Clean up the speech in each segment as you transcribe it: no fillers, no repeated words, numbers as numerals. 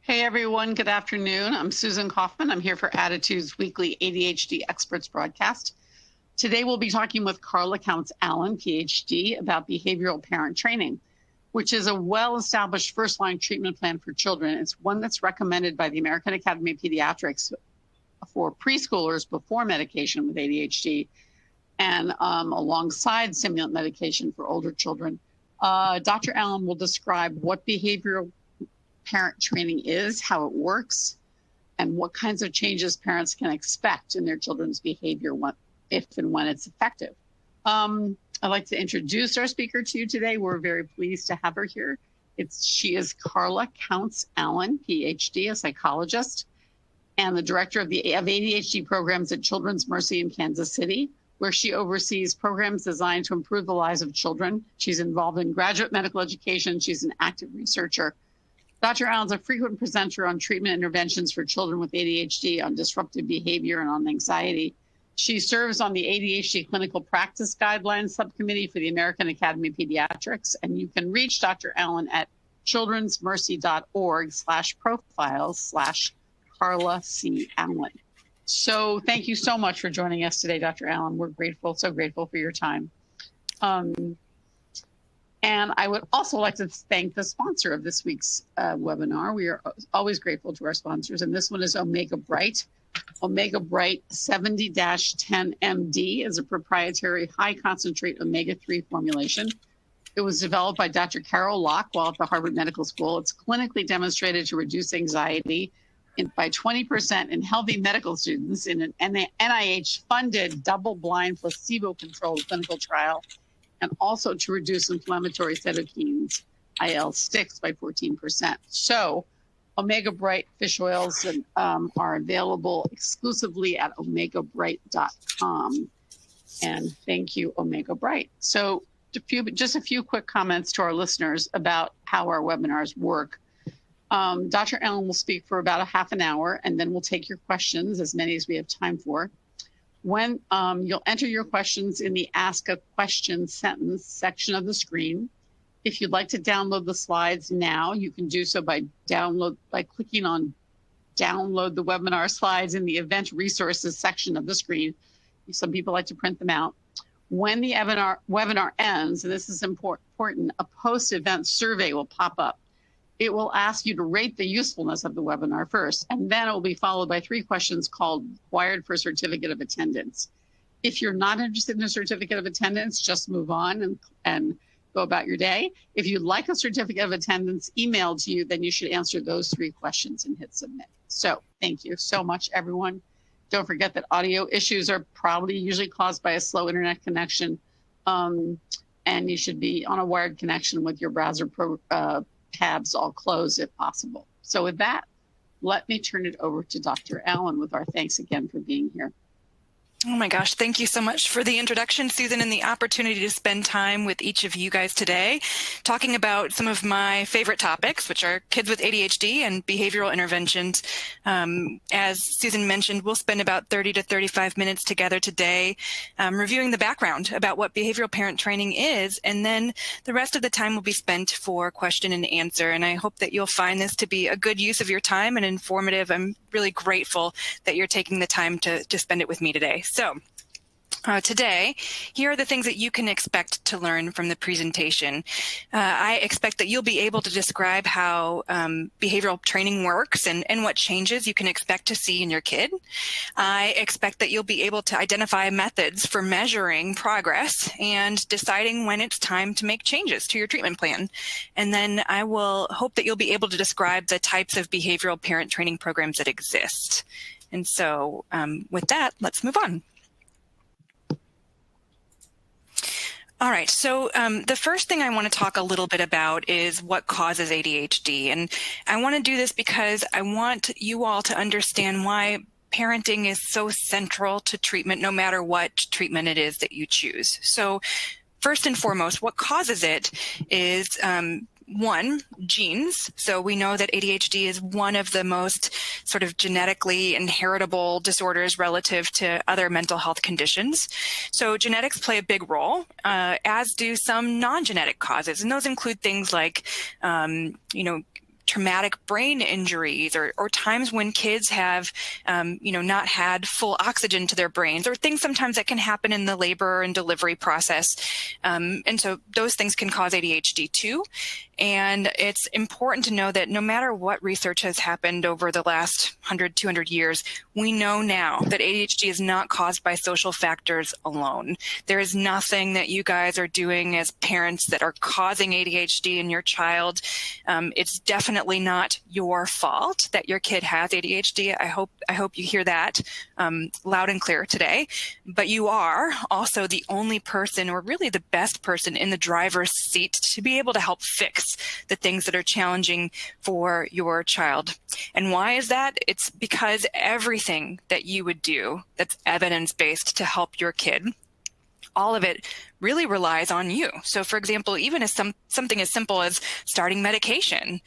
Hey everyone, good afternoon. I'm Susan Kaufman. I'm here for Attitude's weekly ADHD Experts broadcast. Today we'll be talking with Carla Counts Allan, Ph.D., about behavioral parent training, which is a well-established first-line treatment plan for children. It's one that's recommended by the American Academy of Pediatrics for preschoolers before medication with ADHD and alongside stimulant medication for older children. Dr. Allan will describe what behavioral parent training is, how it works, and what kinds of changes parents can expect in their children's behavior if and when it's effective. I'd like to introduce our speaker to you today. We're very pleased to have her here. She is Carla Counts Allan, PhD, a psychologist, and the director of ADHD programs at Children's Mercy in Kansas City, where she oversees programs designed to improve the lives of children. She's involved in graduate medical education. She's an active researcher. Dr. Allan's a frequent presenter on treatment interventions for children with ADHD, on disruptive behavior, and on anxiety. She serves on the ADHD Clinical Practice Guidelines Subcommittee for the American Academy of Pediatrics, and you can reach Dr. Allan at childrensmercy.org/profiles/Carla C. Allan. So thank you so much for joining us today, Dr. Allan. We're grateful, so grateful for your time. And I would also like to thank the sponsor of this week's webinar. We are always grateful to our sponsors, and this one is Omega Bright. Omega Bright 70-10MD is a proprietary high-concentrate omega-3 formulation. It was developed by Dr. Carol Locke while at the Harvard Medical School. It's clinically demonstrated to reduce anxiety by 20% in healthy medical students in an NIH-funded, double-blind, placebo-controlled clinical trial, and also to reduce inflammatory cytokines, IL-6, by 14%. So Omega Bright fish oils are available exclusively at omegabright.com. And thank you, Omega Bright. So just a few quick comments to our listeners about how our webinars work. Dr. Allan will speak for about a half an hour, and then we'll take your questions, as many as we have time for. When you'll enter your questions in the Ask a Question sentence section of the screen. If you'd like to download the slides now, you can do so by clicking on download the webinar slides in the event resources section of the screen. Some people like to print them out. When the webinar ends, and this is important, a post-event survey will pop up. It will ask you to rate the usefulness of the webinar first, and then it will be followed by 3 questions called required for certificate of attendance. If you're not interested in a certificate of attendance, just move on and go about your day. If you'd like a certificate of attendance emailed to you, then you should answer those 3 questions and hit submit. So thank you so much, everyone. Don't forget that audio issues are probably usually caused by a slow internet connection, and you should be on a wired connection with your browser tabs all closed if possible. So with that, let me turn it over to Dr. Allan with our thanks again for being here. Oh my gosh, thank you so much for the introduction, Susan, and the opportunity to spend time with each of you guys today, talking about some of my favorite topics, which are kids with ADHD and behavioral interventions. As Susan mentioned, we'll spend about 30 to 35 minutes together today, reviewing the background about what behavioral parent training is, and then the rest of the time will be spent for question and answer. And I hope that you'll find this to be a good use of your time and informative. I'm really grateful that you're taking the time to spend it with me today. So today, here are the things that you can expect to learn from the presentation. I expect that you'll be able to describe how behavioral training works and what changes you can expect to see in your kid. I expect that you'll be able to identify methods for measuring progress and deciding when it's time to make changes to your treatment plan. And then I will hope that you'll be able to describe the types of behavioral parent training programs that exist. And so with that, let's move on. All right, so the first thing I want to talk a little bit about is what causes ADHD. And I want to do this because I want you all to understand why parenting is so central to treatment, no matter what treatment it is that you choose. So first and foremost, what causes it is one, genes. So we know that ADHD is one of the most sort of genetically inheritable disorders relative to other mental health conditions. So genetics play a big role, as do some non-genetic causes. And those include things like, traumatic brain injuries or times when kids have, not had full oxygen to their brains, or things sometimes that can happen in the labor and delivery process. And so those things can cause ADHD too. And it's important to know that no matter what research has happened over the last 100, 200 years, we know now that ADHD is not caused by social factors alone. There is nothing that you guys are doing as parents that are causing ADHD in your child. It's definitely not your fault that your kid has ADHD. I hope you hear that loud and clear today. But you are also the only person, or really the best person, in the driver's seat to be able to help fix the things that are challenging for your child. And why is that? It's because everything that you would do that's evidence-based to help your kid, all of it really relies on you. So for example, even as something as simple as starting medication,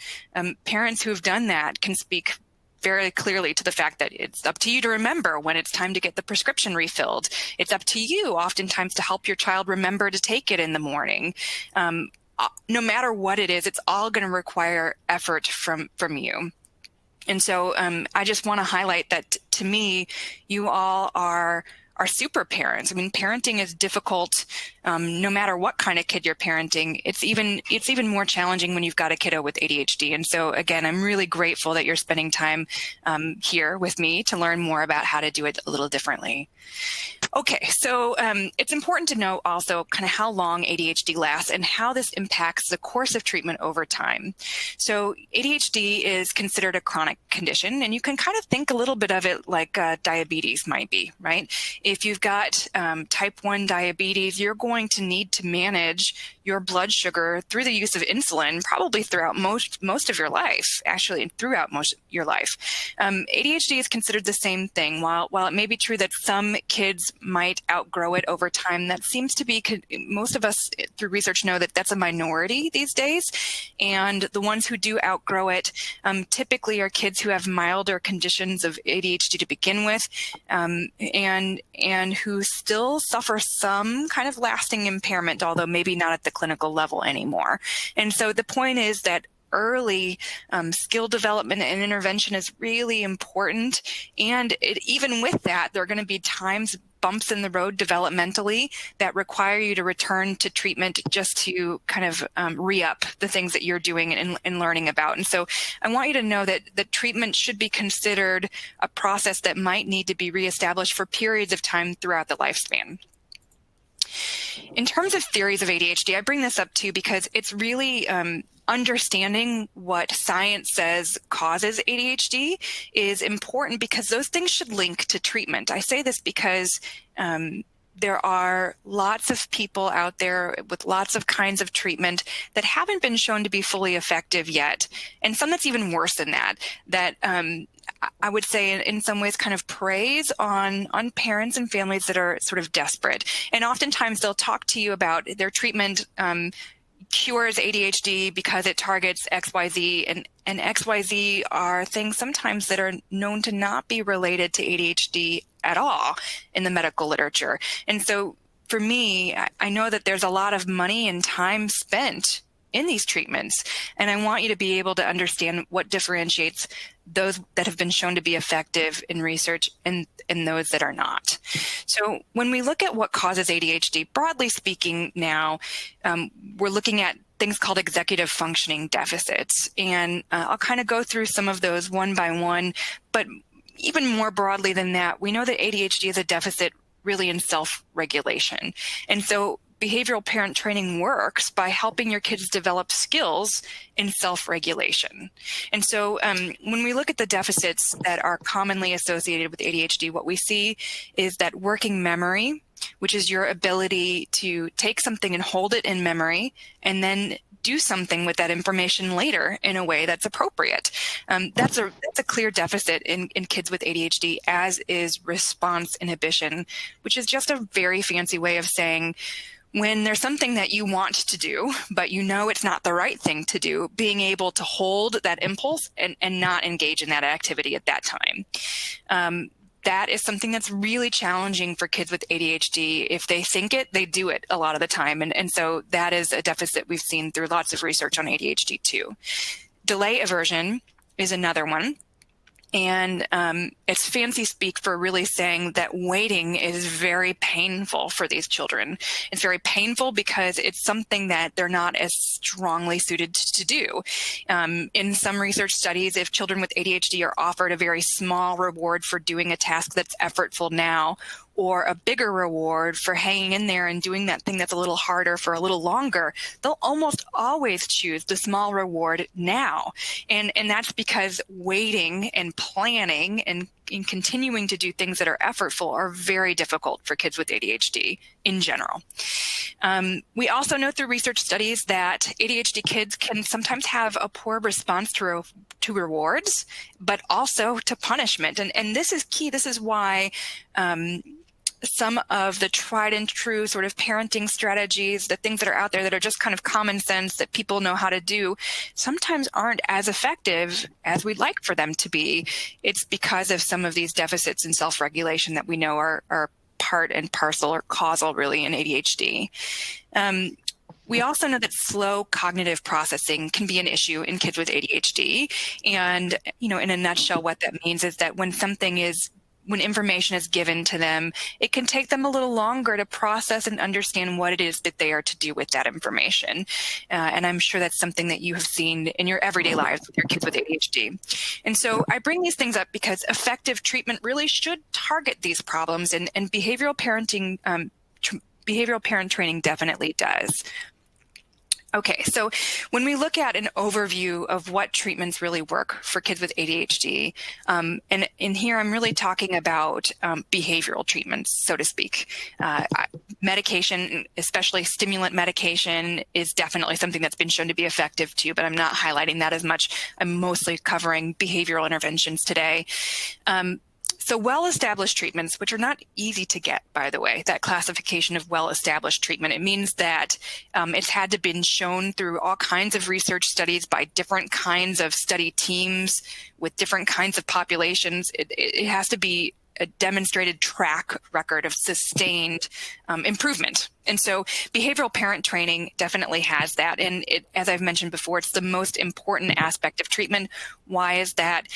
parents who have done that can speak very clearly to the fact that it's up to you to remember when it's time to get the prescription refilled. It's up to you oftentimes to help your child remember to take it in the morning. No matter what it is, it's all going to require effort from you. And so I just want to highlight that, to me, you all are super parents. I mean, parenting is difficult no matter what kind of kid you're parenting. It's even more challenging when you've got a kiddo with ADHD. And so again, I'm really grateful that you're spending time here with me to learn more about how to do it a little differently. Okay, so it's important to know also kind of how long ADHD lasts and how this impacts the course of treatment over time. So ADHD is considered a chronic condition, and you can kind of think a little bit of it like diabetes might be, right? If you've got type 1 diabetes, you're going to need to manage your blood sugar through the use of insulin probably throughout most of your life, actually throughout most of your life. ADHD is considered the same thing. While it may be true that some kids might outgrow it over time, that seems to be, most of us through research know that that's a minority these days. And the ones who do outgrow it typically are kids who have milder conditions of ADHD to begin with, and who still suffer some kind of lasting impairment, although maybe not at the clinical level anymore. And so the point is that early skill development and intervention is really important. And even with that, there are going to be bumps in the road developmentally that require you to return to treatment just to kind of re-up the things that you're doing and learning about. And so I want you to know that the treatment should be considered a process that might need to be reestablished for periods of time throughout the lifespan. In terms of theories of ADHD, I bring this up too because it's really understanding what science says causes ADHD is important, because those things should link to treatment. I say this because there are lots of people out there with lots of kinds of treatment that haven't been shown to be fully effective yet. And some that's even worse than that, I would say in some ways kind of preys on parents and families that are sort of desperate. And oftentimes they'll talk to you about their treatment cures ADHD because it targets XYZ, and XYZ are things sometimes that are known to not be related to ADHD at all in the medical literature. And so for me, I know that there's a lot of money and time spent in these treatments, and I want you to be able to understand what differentiates those that have been shown to be effective in research and those that are not. So when we look at what causes ADHD, broadly speaking now, we're looking at things called executive functioning deficits. And I'll kind of go through some of those one by one, but even more broadly than that, we know that ADHD is a deficit really in self-regulation. And so behavioral parent training works by helping your kids develop skills in self-regulation. And so when we look at the deficits that are commonly associated with ADHD, what we see is that working memory, which is your ability to take something and hold it in memory and then do something with that information later in a way that's appropriate. That's a clear deficit in kids with ADHD, as is response inhibition, which is just a very fancy way of saying when there's something that you want to do, but you know it's not the right thing to do, being able to hold that impulse and not engage in that activity at that time. That is something that's really challenging for kids with ADHD. If they think it, they do it a lot of the time. And so that is a deficit we've seen through lots of research on ADHD too. Delay aversion is another one. And it's fancy speak for really saying that waiting is very painful for these children. It's very painful because it's something that they're not as strongly suited to do. In some research studies, if children with ADHD are offered a very small reward for doing a task that's effortful now, or a bigger reward for hanging in there and doing that thing that's a little harder for a little longer, they'll almost always choose the small reward now. And that's because waiting and planning and continuing to do things that are effortful are very difficult for kids with ADHD in general. We also know through research studies that ADHD kids can sometimes have a poor response to rewards, but also to punishment. And this is key. This is why some of the tried and true sort of parenting strategies, the things that are out there that are just kind of common sense that people know how to do, sometimes aren't as effective as we'd like for them to be. It's because of some of these deficits in self-regulation that we know are part and parcel or causal really in ADHD. We also know that slow cognitive processing can be an issue in kids with ADHD. And, in a nutshell, what that means is that when information is given to them, it can take them a little longer to process and understand what it is that they are to do with that information. And I'm sure that's something that you have seen in your everyday lives with your kids with ADHD. And so I bring these things up because effective treatment really should target these problems, and behavioral parenting, behavioral parent training definitely does. Okay, so when we look at an overview of what treatments really work for kids with ADHD, and in here I'm really talking about behavioral treatments, so to speak. Medication, especially stimulant medication, is definitely something that's been shown to be effective too, but I'm not highlighting that as much. I'm mostly covering behavioral interventions today. So well-established treatments, which are not easy to get, by the way, that classification of well-established treatment, it means that it's had to been shown through all kinds of research studies by different kinds of study teams with different kinds of populations. It has to be a demonstrated track record of sustained improvement. And so behavioral parent training definitely has that. And as I've mentioned before, it's the most important aspect of treatment. Why is that?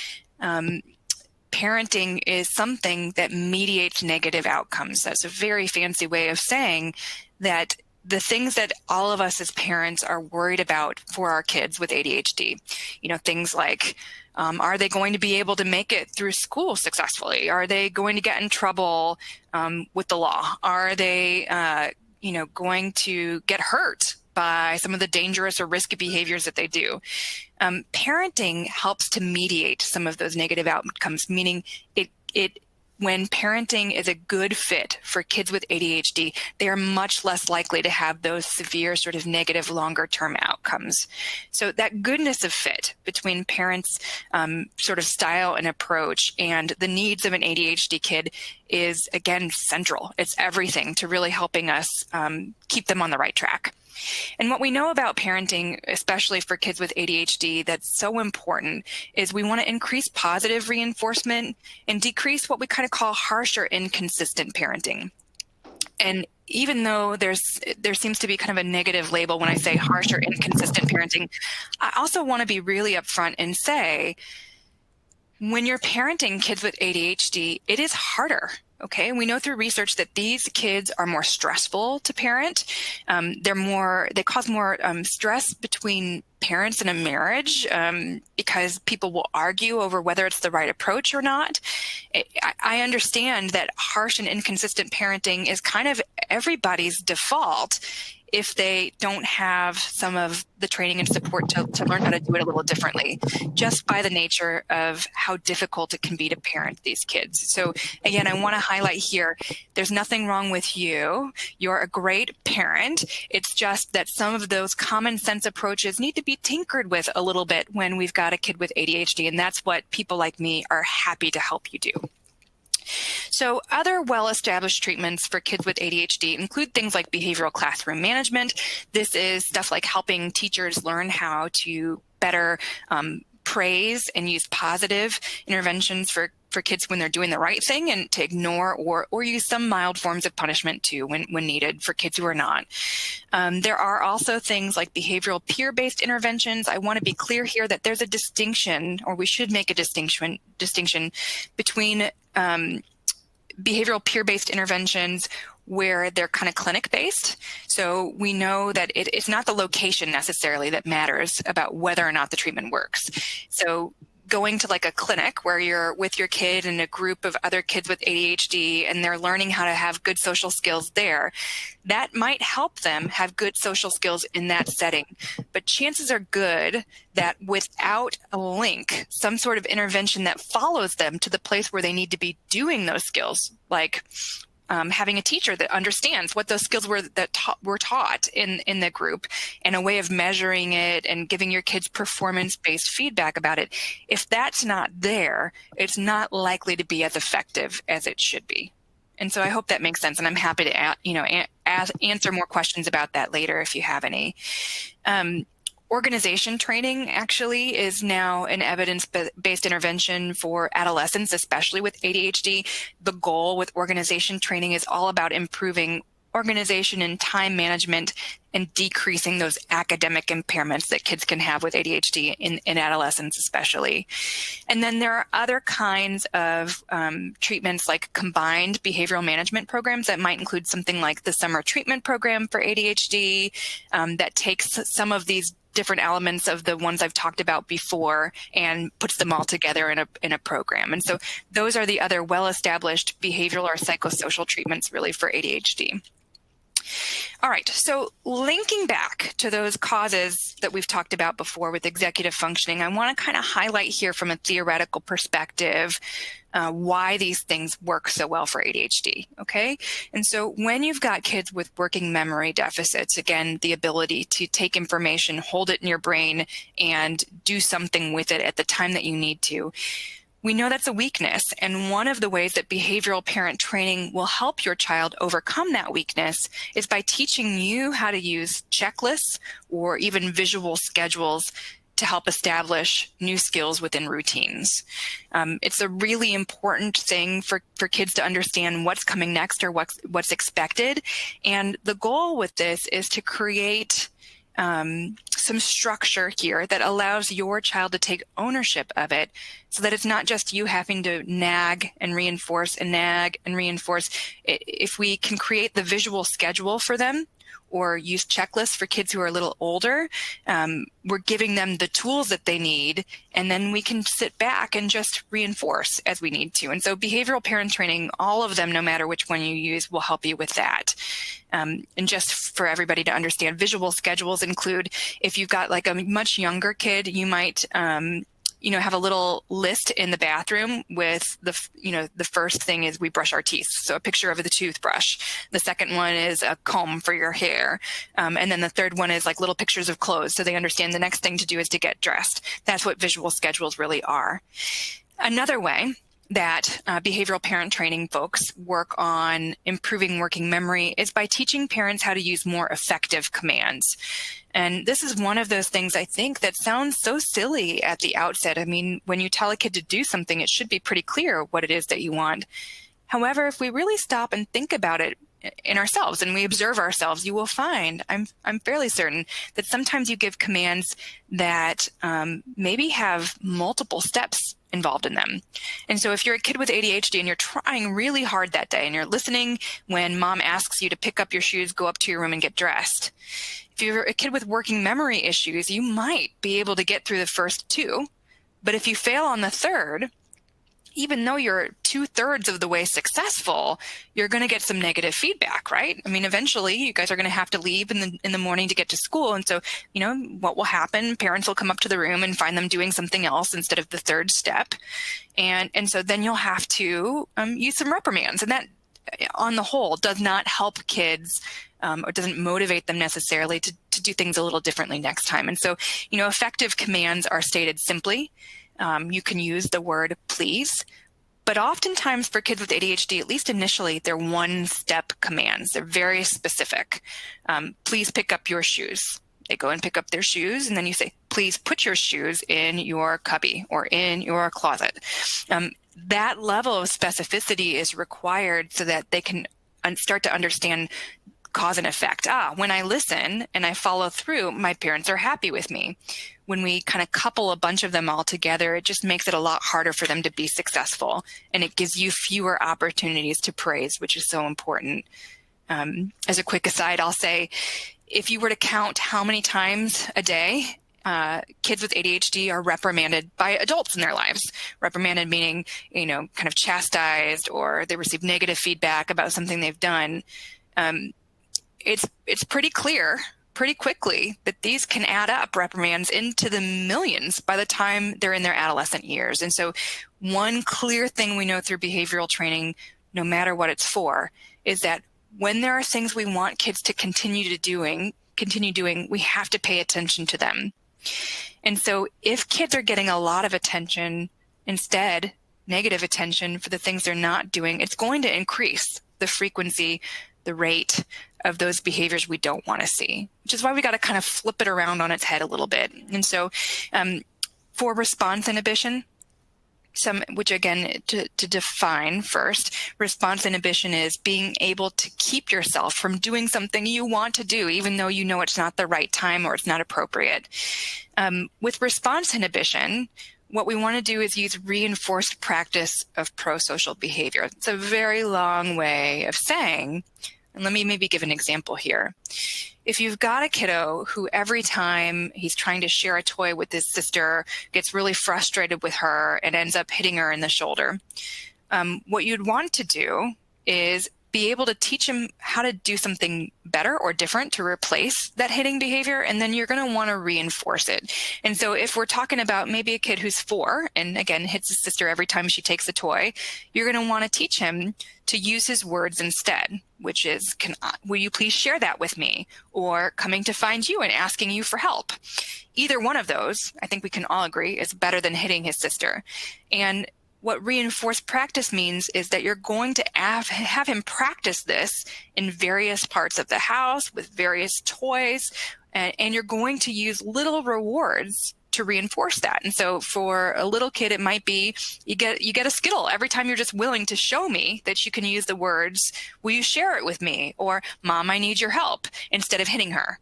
Parenting is something that mediates negative outcomes. That's a very fancy way of saying that the things that all of us as parents are worried about for our kids with ADHD, things like, are they going to be able to make it through school successfully? Are they going to get in trouble with the law? Are they, going to get hurt by some of the dangerous or risky behaviors that they do? Parenting helps to mediate some of those negative outcomes, meaning when parenting is a good fit for kids with ADHD, they are much less likely to have those severe sort of negative longer term outcomes. So that goodness of fit between parents' sort of style and approach and the needs of an ADHD kid is, again, central. It's everything to really helping us keep them on the right track. And what we know about parenting, especially for kids with ADHD, that's so important is we want to increase positive reinforcement and decrease what we kind of call harsh or inconsistent parenting. And even though there seems to be kind of a negative label when I say harsh or inconsistent parenting, I also want to be really upfront and say, when you're parenting kids with ADHD, it is harder. Okay, we know through research that these kids are more stressful to parent. They cause more stress between parents in a marriage because people will argue over whether it's the right approach or not. I understand that harsh and inconsistent parenting is kind of everybody's default if they don't have some of the training and support to learn how to do it a little differently, just by the nature of how difficult it can be to parent these kids. So again, I want to highlight here, there's nothing wrong with you. You're a great parent. It's just that some of those common sense approaches need to be tinkered with a little bit when we've got a kid with ADHD, and that's what people like me are happy to help you do. So other well-established treatments for kids with ADHD include things like behavioral classroom management. This is stuff like helping teachers learn how to better praise and use positive interventions for for kids when they're doing the right thing and to ignore or use some mild forms of punishment too when needed for kids who are not. There are also things like behavioral peer-based interventions. I want to be clear here that there's a distinction, or we should make a distinction between behavioral peer-based interventions where they're kind of clinic-based. So we know that it's not the location necessarily that matters about whether or not the treatment works. So going to like a clinic where you're with your kid and a group of other kids with ADHD and they're learning how to have good social skills there, that might help them have good social skills in that setting. But chances are good that without a link, some sort of intervention that follows them to the place where they need to be doing those skills, like having a teacher that understands what those skills were that were taught in the group, and a way of measuring it and giving your kids performance-based feedback about it. If that's not there, it's not likely to be as effective as it should be. And so I hope that makes sense. And I'm happy to answer more questions about that later if you have any. Organization training actually is now an evidence-based intervention for adolescents, especially with ADHD. The goal with organization training is all about improving organization and time management and decreasing those academic impairments that kids can have with ADHD in adolescents especially. And then there are other kinds of treatments like combined behavioral management programs that might include something like the summer treatment program for ADHD that takes some of these different elements of the ones I've talked about before and puts them all together in a program. And so those are the other well-established behavioral or psychosocial treatments really for ADHD. All right, so linking back to those causes that we've talked about before with executive functioning, I want to kind of highlight here from a theoretical perspective why these things work so well for ADHD, okay? And so when you've got kids with working memory deficits, again, the ability to take information, hold it in your brain, and do something with it at the time that you need to, we know that's a weakness, and one of the ways that behavioral parent training will help your child overcome that weakness is by teaching you how to use checklists or even visual schedules to help establish new skills within routines. It's a really important thing for kids to understand what's coming next or what's expected, and the goal with this is to create some structure here that allows your child to take ownership of it so that it's not just you having to nag and reinforce and nag and reinforce. If we can create the visual schedule for them or use checklists for kids who are a little older, we're giving them the tools that they need, and then we can sit back and just reinforce as we need to. And so behavioral parent training, all of them, no matter which one you use, will help you with that. And just for everybody to understand, visual schedules include, if you've got like a much younger kid, you might have a little list in the bathroom with the first thing is we brush our teeth. So a picture of the toothbrush. The second one is a comb for your hair. And then the third one is like little pictures of clothes. So they understand the next thing to do is to get dressed. That's what visual schedules really are. Another way that behavioral parent training folks work on improving working memory is by teaching parents how to use more effective commands. And this is one of those things I think that sounds so silly at the outset. I mean, when you tell a kid to do something, it should be pretty clear what it is that you want. However, if we really stop and think about it in ourselves and we observe ourselves, you will find, I'm fairly certain, that sometimes you give commands that maybe have multiple steps involved in them. And so if you're a kid with ADHD and you're trying really hard that day and you're listening when mom asks you to pick up your shoes, go up to your room and get dressed. If you're a kid with working memory issues, you might be able to get through the first two, but if you fail on the third, even though you're 2/3 of the way successful, you're going to get some negative feedback, right? I mean, eventually you guys are going to have to leave in the morning to get to school. And so, what will happen? Parents will come up to the room and find them doing something else instead of the third step. And so then you'll have to use some reprimands. And that, on the whole, does not help kids or doesn't motivate them necessarily to do things a little differently next time. And so, effective commands are stated simply. You can use the word please, but oftentimes for kids with ADHD, at least initially, they're one-step commands. They're very specific. Please pick up your shoes. They go and pick up their shoes, and then you say, please put your shoes in your cubby or in your closet. that level of specificity is required so that they can start to understand cause and effect. When I listen and I follow through, my parents are happy with me. When we kind of couple a bunch of them all together, it just makes it a lot harder for them to be successful. And it gives you fewer opportunities to praise, which is so important. As a quick aside, I'll say, if you were to count how many times a day kids with ADHD are reprimanded by adults in their lives, reprimanded meaning, kind of chastised, or they receive negative feedback about something they've done, it's pretty clear pretty quickly that these can add up, reprimands, into the millions by the time they're in their adolescent years. And so one clear thing we know through behavioral training, no matter what it's for, is that when there are things we want kids to continue doing, we have to pay attention to them. And so if kids are getting a lot of attention, instead, negative attention for the things they're not doing, it's going to increase the frequency, the rate of those behaviors we don't want to see, which is why we got to kind of flip it around on its head a little bit. And so for response inhibition, which again, to define first, response inhibition is being able to keep yourself from doing something you want to do, even though you know it's not the right time or it's not appropriate. With response inhibition, what we want to do is use reinforced practice of pro-social behavior. It's a very long way of saying, and let me maybe give an example here. If you've got a kiddo who every time he's trying to share a toy with his sister gets really frustrated with her and ends up hitting her in the shoulder, what you'd want to do is be able to teach him how to do something better or different to replace that hitting behavior, and then you're going to want to reinforce it. And so if we're talking about maybe a kid who's 4 and again hits his sister every time she takes a toy, you're going to want to teach him to use his words instead, which is, will you please share that with me? Or coming to find you and asking you for help. Either one of those, I think we can all agree, is better than hitting his sister. And what reinforced practice means is that you're going to have him practice this in various parts of the house with various toys, and you're going to use little rewards to reinforce that. And so for a little kid, it might be you get a Skittle every time you're just willing to show me that you can use the words, will you share it with me? Or Mom, I need your help, instead of hitting her.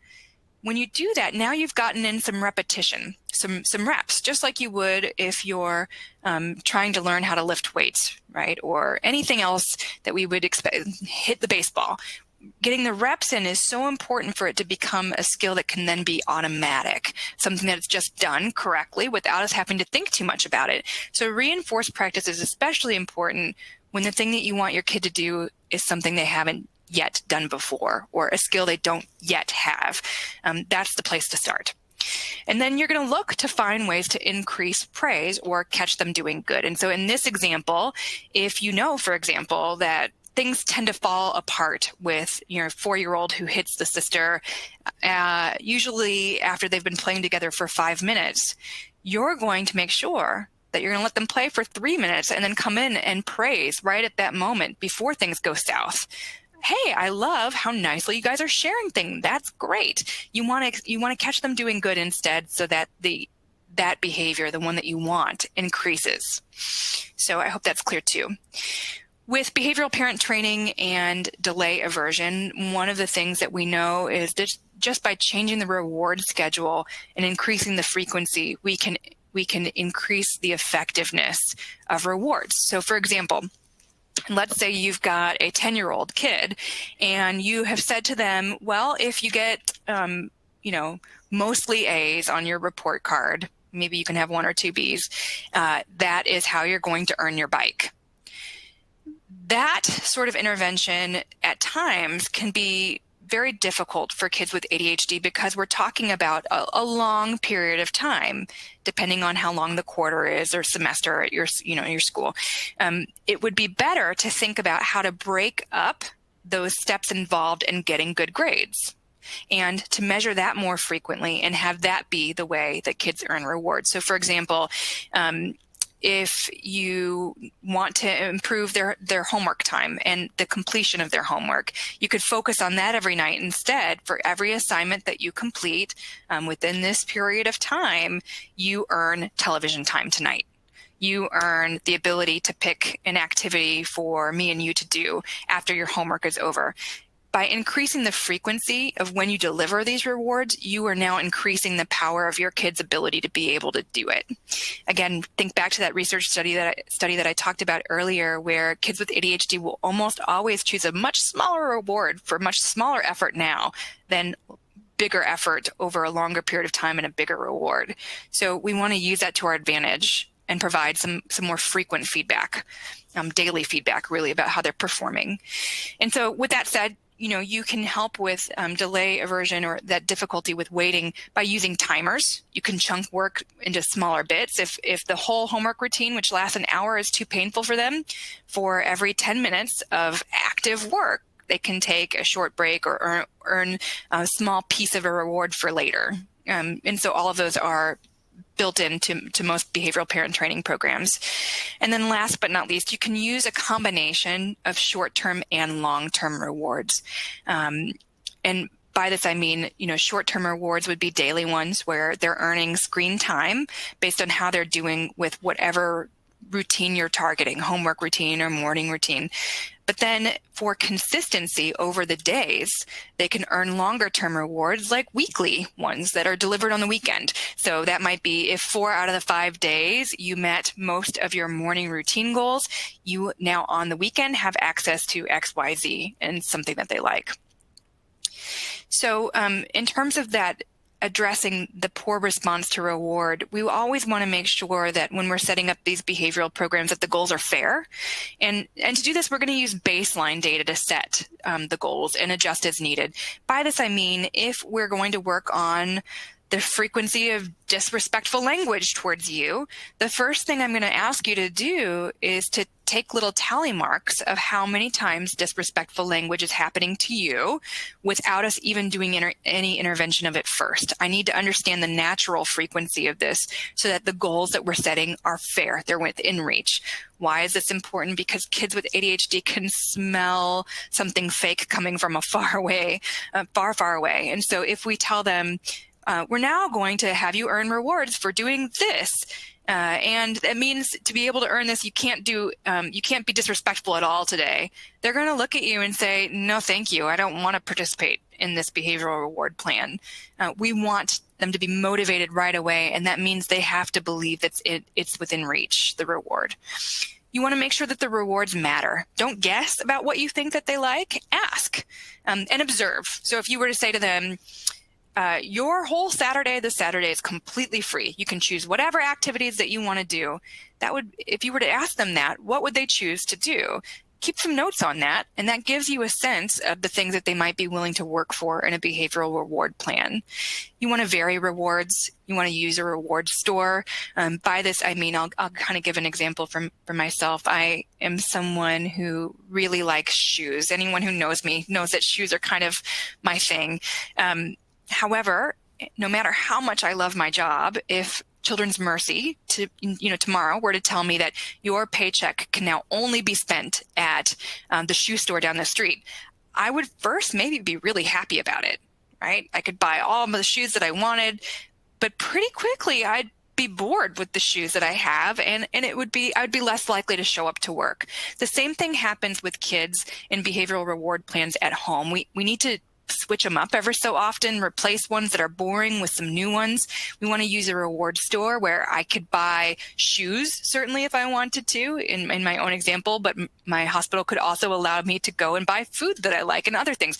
When you do that, now you've gotten in some repetition, some reps, just like you would if you're trying to learn how to lift weights, right? Or anything else that we would expect, hit the baseball. Getting the reps in is so important for it to become a skill that can then be automatic, something that's just done correctly without us having to think too much about it. So reinforced practice is especially important when the thing that you want your kid to do is something they haven't yet done before, or a skill they don't yet have. That's the place to start. And then you're going to look to find ways to increase praise or catch them doing good. And so in this example, if you know, for example, that things tend to fall apart with your 4-year-old who hits the sister, usually after they've been playing together for 5 minutes, you're going to make sure that you're going to let them play for 3 minutes and then come in and praise right at that moment before things go south. Hey, I love how nicely you guys are sharing things. That's great. You want to catch them doing good instead, so that that behavior, the one that you want, increases. So I hope that's clear too. With behavioral parent training and delay aversion, one of the things that we know is that just by changing the reward schedule and increasing the frequency, we can increase the effectiveness of rewards. So for example, let's say you've got a 10-year-old kid and you have said to them, well, if you get, mostly A's on your report card, maybe you can have 1 or 2 B's, that is how you're going to earn your bike. That sort of intervention at times can be very difficult for kids with ADHD because we're talking about a long period of time, depending on how long the quarter is or semester at your school. It would be better to think about how to break up those steps involved in getting good grades, and to measure that more frequently and have that be the way that kids earn rewards. So for example, if you want to improve their homework time and the completion of their homework, you could focus on that every night instead. For every assignment that you complete within this period of time, you earn television time tonight. you earn the ability to pick an activity for me and you to do after your homework is over. By increasing the frequency of when you deliver these rewards, you are now increasing the power of your kid's ability to be able to do it. Again, think back to that research study that I talked about earlier, where kids with ADHD will almost always choose a much smaller reward for much smaller effort now than bigger effort over a longer period of time and a bigger reward. So we want to use that to our advantage and provide some more frequent feedback, daily feedback really about how they're performing. And so with that said, you can help with delay aversion or that difficulty with waiting by using timers. You can chunk work into smaller bits. If the whole homework routine, which lasts an hour, is too painful for them, for every 10 minutes of active work, they can take a short break or earn a small piece of a reward for later. And so all of those are built into most behavioral parent training programs. And then last but not least, you can use a combination of short-term and long-term rewards. And by this, I mean, short-term rewards would be daily ones where they're earning screen time based on how they're doing with whatever routine you're targeting, homework routine or morning routine. But then for consistency over the days, they can earn longer term rewards like weekly ones that are delivered on the weekend. So that might be if 4 out of the 5 days you met most of your morning routine goals, you now on the weekend have access to XYZ and something that they like. So in terms of that, addressing the poor response to reward, we always want to make sure that when we're setting up these behavioral programs that the goals are fair. And to do this, we're going to use baseline data to set the goals and adjust as needed. By this, I mean, if we're going to work on the frequency of disrespectful language towards you, the first thing I'm going to ask you to do is to take little tally marks of how many times disrespectful language is happening to you without us even doing any intervention of it first. I need to understand the natural frequency of this so that the goals that we're setting are fair. They're within reach. Why is this important? Because kids with ADHD can smell something fake coming from a far away. And so if we tell them, we're now going to have you earn rewards for doing this. And that means to be able to earn this, you can't be disrespectful at all today. They're going to look at you and say, no, thank you. I don't want to participate in this behavioral reward plan. We want them to be motivated right away. And that means they have to believe that it's within reach, the reward. You want to make sure that the rewards matter. Don't guess about what you think that they like. Ask and observe. So if you were to say to them, your whole Saturday, this Saturday is completely free. You can choose whatever activities that you want to do. If you were to ask them that, what would they choose to do? Keep some notes on that, and that gives you a sense of the things that they might be willing to work for in a behavioral reward plan. You want to vary rewards. You want to use a reward store. By this, I mean, I'll kind of give an example for myself. I am someone who really likes shoes. Anyone who knows me knows that shoes are kind of my thing. However, no matter how much I love my job, if Children's Mercy tomorrow were to tell me that your paycheck can now only be spent at the shoe store down the street, I would first maybe be really happy about it, right? I could buy all of the shoes that I wanted, but pretty quickly I'd be bored with the shoes that I have, and I would be less likely to show up to work. The same thing happens with kids in behavioral reward plans at home. We need to switch them up ever so often, replace ones that are boring with some new ones. We want to use a reward store where I could buy shoes, certainly if I wanted to, in my own example, but my hospital could also allow me to go and buy food that I like and other things,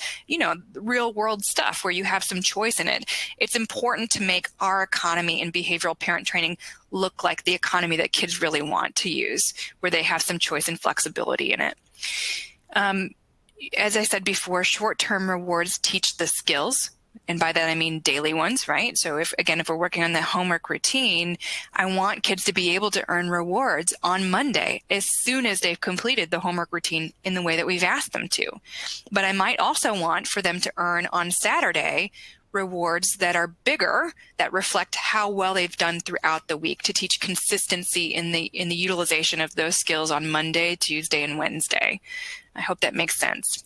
real world stuff where you have some choice in it. It's important to make our economy in behavioral parent training look like the economy that kids really want to use, where they have some choice and flexibility in it. As I said before, short-term rewards teach the skills. And by that, I mean daily ones, right? So if we're working on the homework routine, I want kids to be able to earn rewards on Monday as soon as they've completed the homework routine in the way that we've asked them to. But I might also want for them to earn on Saturday rewards that are bigger, that reflect how well they've done throughout the week, to teach consistency in the utilization of those skills on Monday, Tuesday, and Wednesday. I hope that makes sense.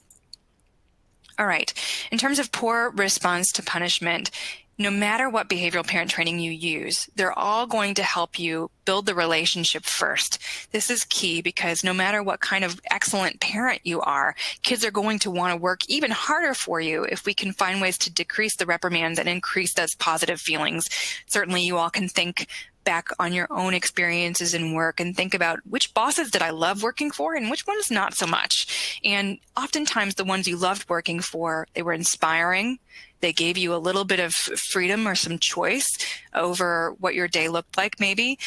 All right. In terms of poor response to punishment, no matter what behavioral parent training you use, they're all going to help you build the relationship first. This is key because no matter what kind of excellent parent you are, kids are going to want to work even harder for you if we can find ways to decrease the reprimands and increase those positive feelings. Certainly you all can think back on your own experiences in work and think about which bosses did I love working for and which ones not so much. And oftentimes the ones you loved working for, they were inspiring. They gave you a little bit of freedom or some choice over what your day looked like, maybe.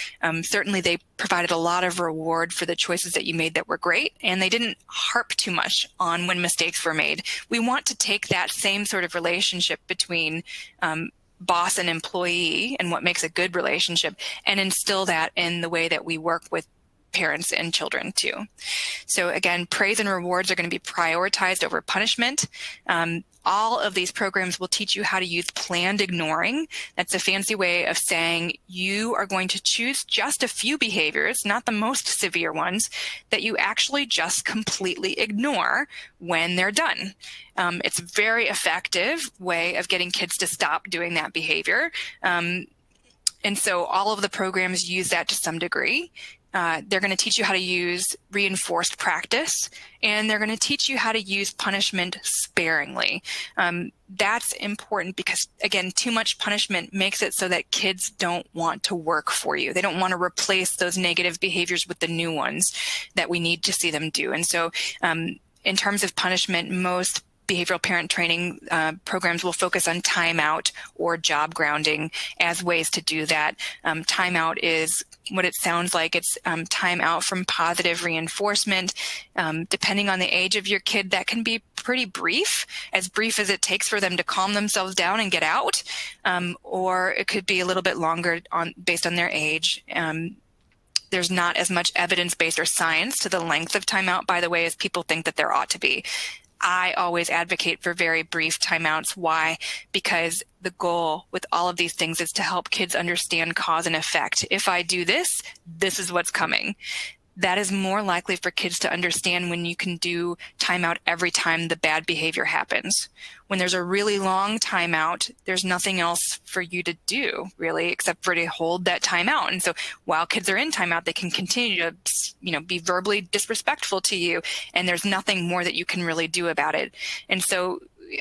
Certainly, they provided a lot of reward for the choices that you made that were great, and they didn't harp too much on when mistakes were made. We want to take that same sort of relationship between boss and employee and what makes a good relationship and instill that in the way that we work with parents and children too. So again, praise and rewards are going to be prioritized over punishment. All of these programs will teach you how to use planned ignoring. That's a fancy way of saying you are going to choose just a few behaviors, not the most severe ones, that you actually just completely ignore when they're done. It's a very effective way of getting kids to stop doing that behavior. And so all of the programs use that to some degree. They're going to teach you how to use reinforced practice, and they're going to teach you how to use punishment sparingly. That's important because, again, too much punishment makes it so that kids don't want to work for you. They don't want to replace those negative behaviors with the new ones that we need to see them do. And so in terms of punishment, most behavioral parent training programs will focus on timeout or job grounding as ways to do that. Timeout is what it sounds like. It's time out from positive reinforcement. Depending on the age of your kid, that can be pretty brief as it takes for them to calm themselves down and get out, or it could be a little bit longer based on their age. There's not as much evidence-based or science to the length of timeout, by the way, as people think that there ought to be. I always advocate for very brief timeouts. Why? Because the goal with all of these things is to help kids understand cause and effect. If I do this, this is what's coming. That is more likely for kids to understand when you can do timeout every time the bad behavior happens. When there's a really long timeout, there's nothing else for you to do, really, except for to hold that timeout. And so while kids are in timeout, they can continue to, be verbally disrespectful to you, and there's nothing more that you can really do about it. And so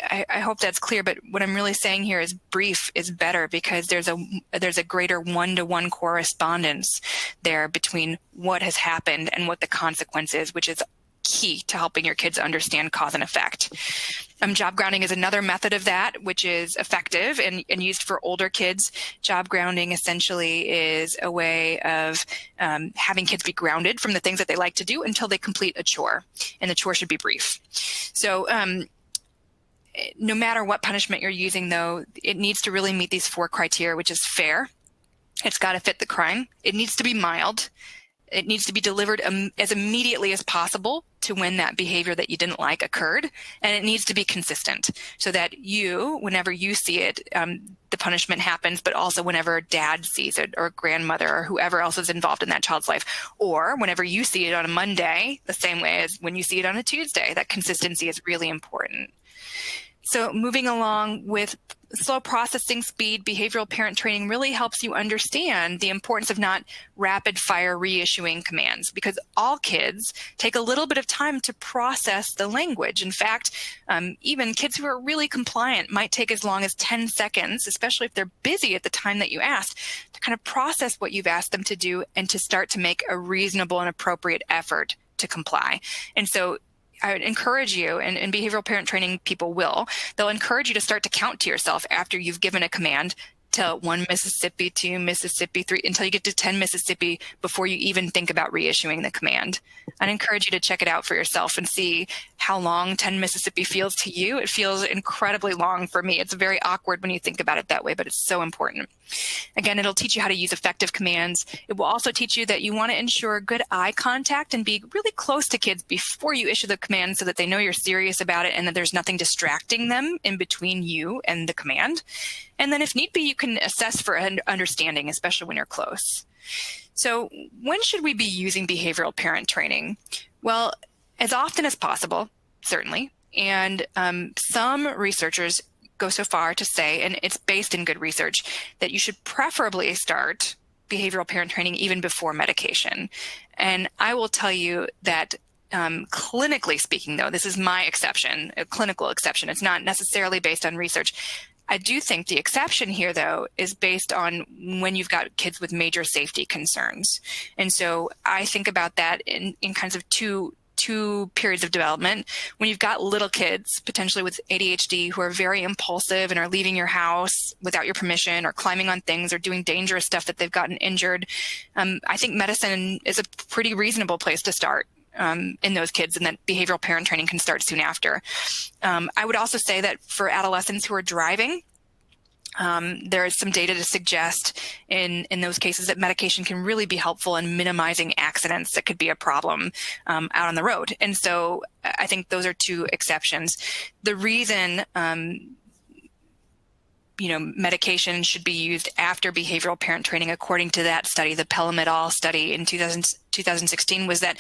I hope that's clear, but what I'm really saying here is brief is better because there's a greater one-to-one correspondence there between what has happened and what the consequence is, which is key to helping your kids understand cause and effect. Job grounding is another method of that, which is effective and used for older kids. Job grounding essentially is a way of having kids be grounded from the things that they like to do until they complete a chore, and the chore should be brief. So no matter what punishment you're using, though, it needs to really meet these 4 criteria, which is fair. It's got to fit the crime. It needs to be mild. It needs to be delivered as immediately as possible to when that behavior that you didn't like occurred. And it needs to be consistent so that you, whenever you see it, the punishment happens, but also whenever dad sees it or grandmother or whoever else is involved in that child's life, or whenever you see it on a Monday, the same way as when you see it on a Tuesday. That consistency is really important. So moving along with slow processing speed, behavioral parent training really helps you understand the importance of not rapid fire reissuing commands, because all kids take a little bit of time to process the language. In fact, even kids who are really compliant might take as long as 10 seconds, especially if they're busy at the time that you asked, to kind of process what you've asked them to do and to start to make a reasonable and appropriate effort to comply. And so I would encourage you, and behavioral parent training people they'll encourage you to start to count to yourself after you've given a command to 1 Mississippi, 2 Mississippi, 3, until you get to 10 Mississippi before you even think about reissuing the command. I'd encourage you to check it out for yourself and see how long 10 Mississippi feels to you. It feels incredibly long for me. It's very awkward when you think about it that way, but it's so important. Again, it'll teach you how to use effective commands. It will also teach you that you want to ensure good eye contact and be really close to kids before you issue the command so that they know you're serious about it and that there's nothing distracting them in between you and the command. And then if need be, you can assess for understanding, especially when you're close. So when should we be using behavioral parent training? Well, as often as possible, certainly. And some researchers go so far to say, and it's based in good research, that you should preferably start behavioral parent training even before medication. And I will tell you that clinically speaking, though, this is my exception, a clinical exception. It's not necessarily based on research. I do think the exception here, though, is based on when you've got kids with major safety concerns. And so I think about that in kinds of two periods of development. When you've got little kids, potentially with ADHD, who are very impulsive and are leaving your house without your permission or climbing on things or doing dangerous stuff that they've gotten injured, I think medicine is a pretty reasonable place to start. In those kids, and that behavioral parent training can start soon after. I would also say that for adolescents who are driving, there is some data to suggest in those cases that medication can really be helpful in minimizing accidents that could be a problem out on the road. And so I think those are two exceptions. The reason medication should be used after behavioral parent training, according to that study, the Pelham et al. Study in 2016, was that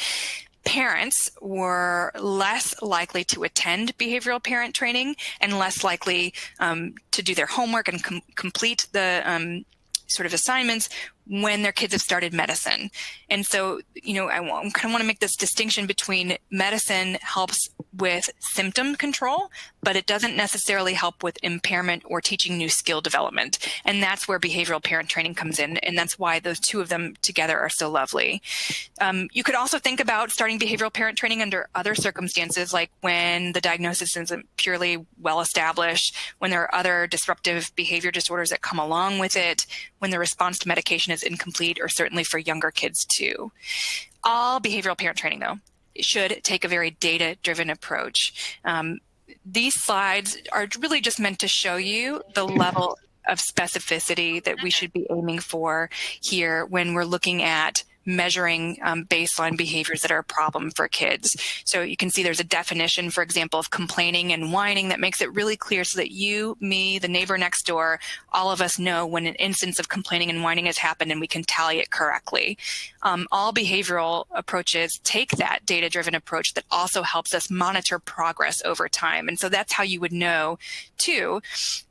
parents were less likely to attend behavioral parent training and less likely to do their homework and complete the sort of assignments when their kids have started medicine. And so, I kind of want to make this distinction between medicine helps with symptom control, but it doesn't necessarily help with impairment or teaching new skill development. And that's where behavioral parent training comes in. And that's why those two of them together are so lovely. You could also think about starting behavioral parent training under other circumstances, like when the diagnosis isn't purely well established, when there are other disruptive behavior disorders that come along with it, when the response to medication is incomplete, or certainly for younger kids too. All behavioral parent training, though, should take a very data-driven approach. These slides are really just meant to show you the level of specificity that we should be aiming for here when we're looking at measuring baseline behaviors that are a problem for kids. So you can see there's a definition, for example, of complaining and whining that makes it really clear so that you, me, the neighbor next door, all of us know when an instance of complaining and whining has happened and we can tally it correctly. All behavioral approaches take that data-driven approach that also helps us monitor progress over time. And so that's how you would know, too,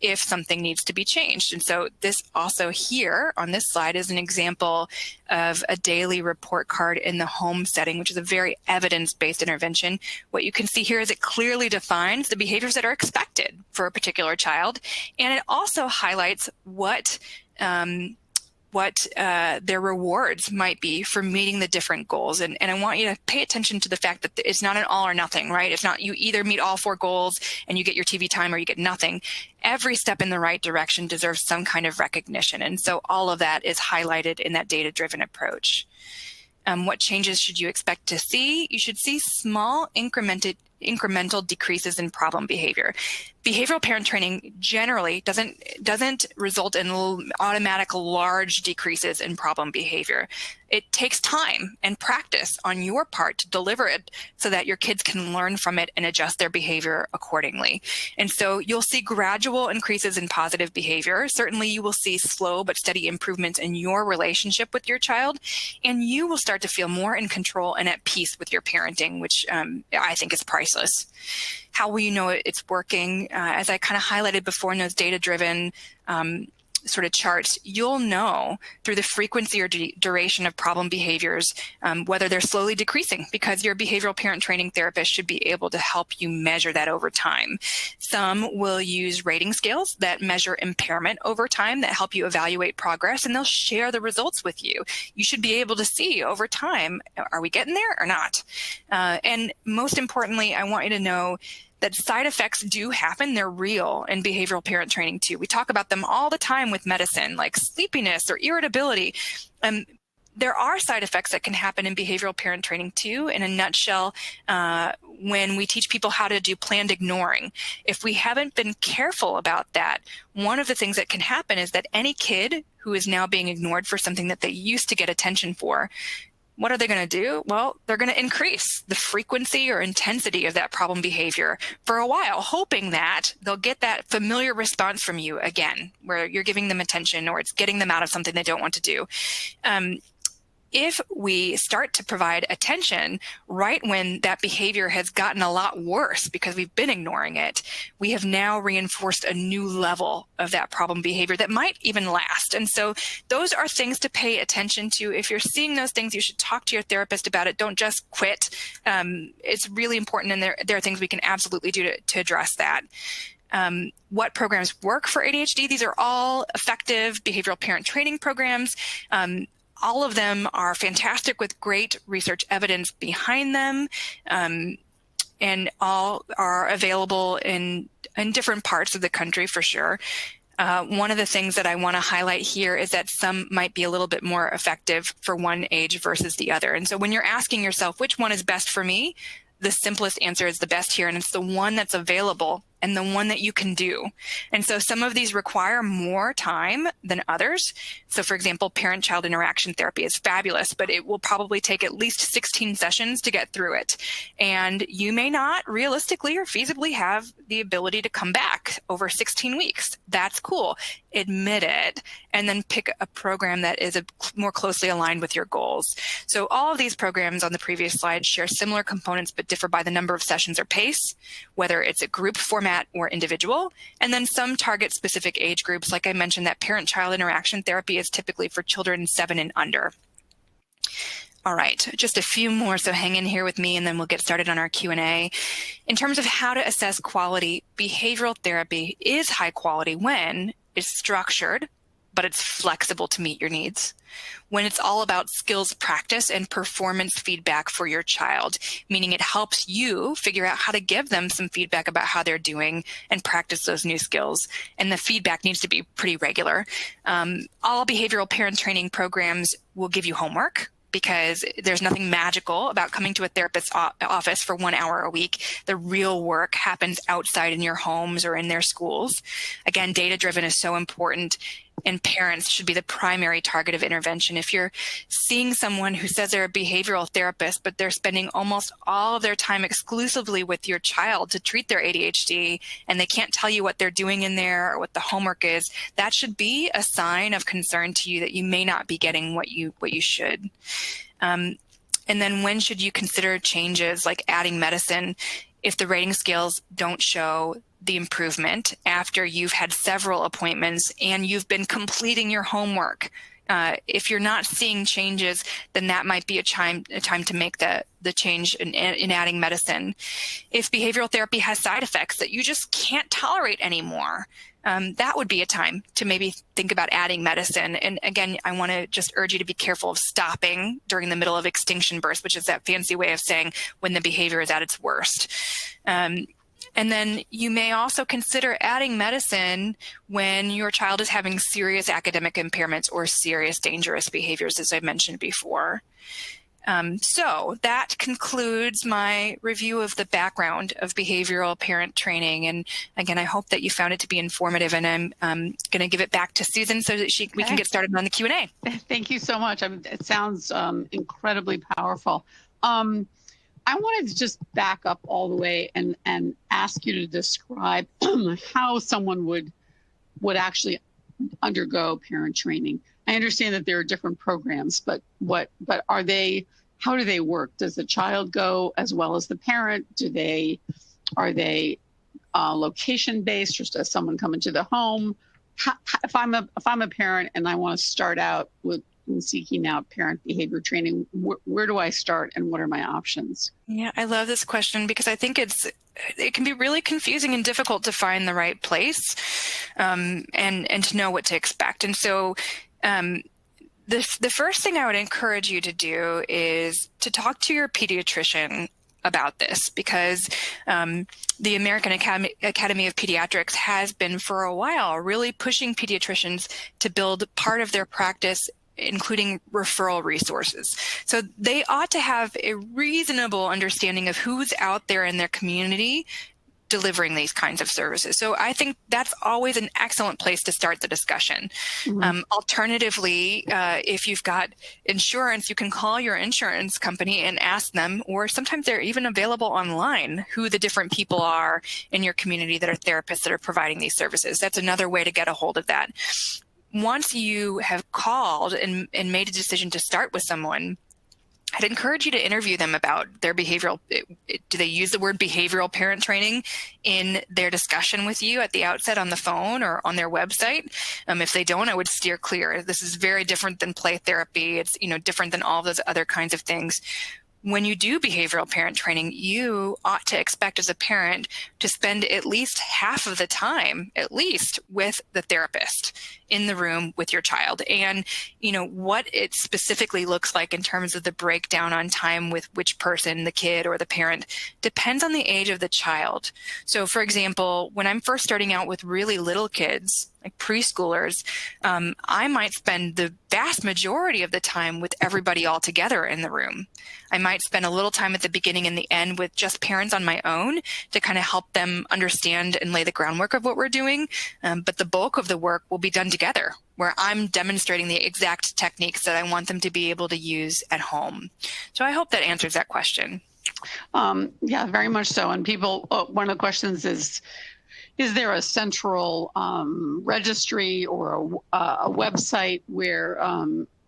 if something needs to be changed. And so this also here on this slide is an example of a daily report card in the home setting, which is a very evidence-based intervention. What you can see here is it clearly defines the behaviors that are expected for a particular child, and it also highlights what their rewards might be for meeting the different goals. And I want you to pay attention to the fact that it's not an all or nothing, right? It's not you either meet all 4 goals and you get your TV time or you get nothing. Every step in the right direction deserves some kind of recognition. And so all of that is highlighted in that data-driven approach. What changes should you expect to see? You should see small incremental decreases in problem behavior. Behavioral parent training generally doesn't result in automatic large decreases in problem behavior. It takes time and practice on your part to deliver it so that your kids can learn from it and adjust their behavior accordingly. And so you'll see gradual increases in positive behavior. Certainly you will see slow but steady improvements in your relationship with your child, and you will start to feel more in control and at peace with your parenting, which I think is priceless. How will you know it's working? As I kind of highlighted before in those data-driven sort of charts, you'll know through the frequency or duration of problem behaviors whether they're slowly decreasing, because your behavioral parent training therapist should be able to help you measure that over time. Some will use rating scales that measure impairment over time that help you evaluate progress, and they'll share the results with you. You should be able to see over time, are we getting there or not? And most importantly, I want you to know that side effects do happen. They're real in behavioral parent training too. We talk about them all the time with medicine, like sleepiness or irritability. There are side effects that can happen in behavioral parent training too. In a nutshell, when we teach people how to do planned ignoring, if we haven't been careful about that, one of the things that can happen is that any kid who is now being ignored for something that they used to get attention for, what are they going to do? Well, they're going to increase the frequency or intensity of that problem behavior for a while, hoping that they'll get that familiar response from you again, where you're giving them attention or it's getting them out of something they don't want to do. if we start to provide attention right when that behavior has gotten a lot worse because we've been ignoring it, we have now reinforced a new level of that problem behavior that might even last. And so those are things to pay attention to. If you're seeing those things, you should talk to your therapist about it. Don't just quit. It's really important, and there are things we can absolutely do to address that. What programs work for ADHD? These are all effective behavioral parent training programs. All of them are fantastic with great research evidence behind them, and all are available in different parts of the country for sure. One of the things that I want to highlight here is that some might be a little bit more effective for one age versus the other. And so when you're asking yourself, which one is best for me? The simplest answer is the best here, and it's the one that's available and the one that you can do. And so some of these require more time than others. So for example, parent-child interaction therapy is fabulous, but it will probably take at least 16 sessions to get through it. And you may not realistically or feasibly have the ability to come back over 16 weeks. That's cool. Admit it, and then pick a program that is more closely aligned with your goals. So all of these programs on the previous slide share similar components but differ by the number of sessions or pace, whether it's a group format or individual. And then some target specific age groups. Like I mentioned, that parent-child interaction therapy is typically for children 7 and under. All right, just a few more, so hang in here with me and then we'll get started on our Q&A. In terms of how to assess quality, behavioral therapy is high quality when it's structured, but it's flexible to meet your needs. When it's all about skills practice and performance feedback for your child, meaning it helps you figure out how to give them some feedback about how they're doing and practice those new skills. And the feedback needs to be pretty regular. All behavioral parent training programs will give you homework, because there's nothing magical about coming to a therapist's office for 1 hour a week. The real work happens outside in your homes or in their schools. Again, data-driven is so important, and parents should be the primary target of intervention. If you're seeing someone who says they're a behavioral therapist, but they're spending almost all of their time exclusively with your child to treat their ADHD, and they can't tell you what they're doing in there or what the homework is, that should be a sign of concern to you that you may not be getting what you should. And then when should you consider changes like adding medicine if the rating scales don't show the improvement after you've had several appointments and you've been completing your homework? If you're not seeing changes, then that might be a time to make the change in adding medicine. If behavioral therapy has side effects that you just can't tolerate anymore, that would be a time to maybe think about adding medicine. And again, I want to just urge you to be careful of stopping during the middle of extinction burst, which is that fancy way of saying when the behavior is at its worst. And then you may also consider adding medicine when your child is having serious academic impairments or serious dangerous behaviors, as I mentioned before. So that concludes my review of the background of behavioral parent training. And again, I hope that you found it to be informative, and I'm going to give it back to Susan so that we can get started on the Q&A. Thank you so much. It sounds incredibly powerful. I wanted to just back up all the way and ask you to describe how someone would actually undergo parent training. I understand that there are different programs, but are they? How do they work? Does the child go as well as the parent? Are they location based, or does someone come into the home? If I'm a parent and I want to start out with seeking out parent behavior training, where do I start and what are my options? Yeah, I love this question because I think it can be really confusing and difficult to find the right place and to know what to expect. And so the first thing I would encourage you to do is to talk to your pediatrician about this, because the American Academy of Pediatrics has been for a while really pushing pediatricians to build part of their practice including referral resources. So they ought to have a reasonable understanding of who's out there in their community delivering these kinds of services. So I think that's always an excellent place to start the discussion. Mm-hmm. Alternatively, if you've got insurance, you can call your insurance company and ask them, or sometimes they're even available online, who the different people are in your community that are therapists that are providing these services. That's another way to get a hold of that. once you have called and made a decision to start with someone, I'd encourage you to interview them about their behavioral. Do they use the word behavioral parent training in their discussion with you at the outset on the phone or on their website? If they don't, I would steer clear. This is very different than play therapy. It's, different than all those other kinds of things. When you do behavioral parent training, you ought to expect as a parent to spend at least half of the time, at least, with the therapist in the room with your child. And, what it specifically looks like in terms of the breakdown on time with which person, the kid or the parent, depends on the age of the child. So, for example, when I'm first starting out with really little kids, like preschoolers, I might spend the vast majority of the time with everybody all together in the room. I might spend a little time at the beginning and the end with just parents on my own to kind of help them understand and lay the groundwork of what we're doing. But the bulk of the work will be done together, where I'm demonstrating the exact techniques that I want them to be able to use at home. So I hope that answers that question. Yeah, very much so. And people, one of the questions is there a central registry or a website where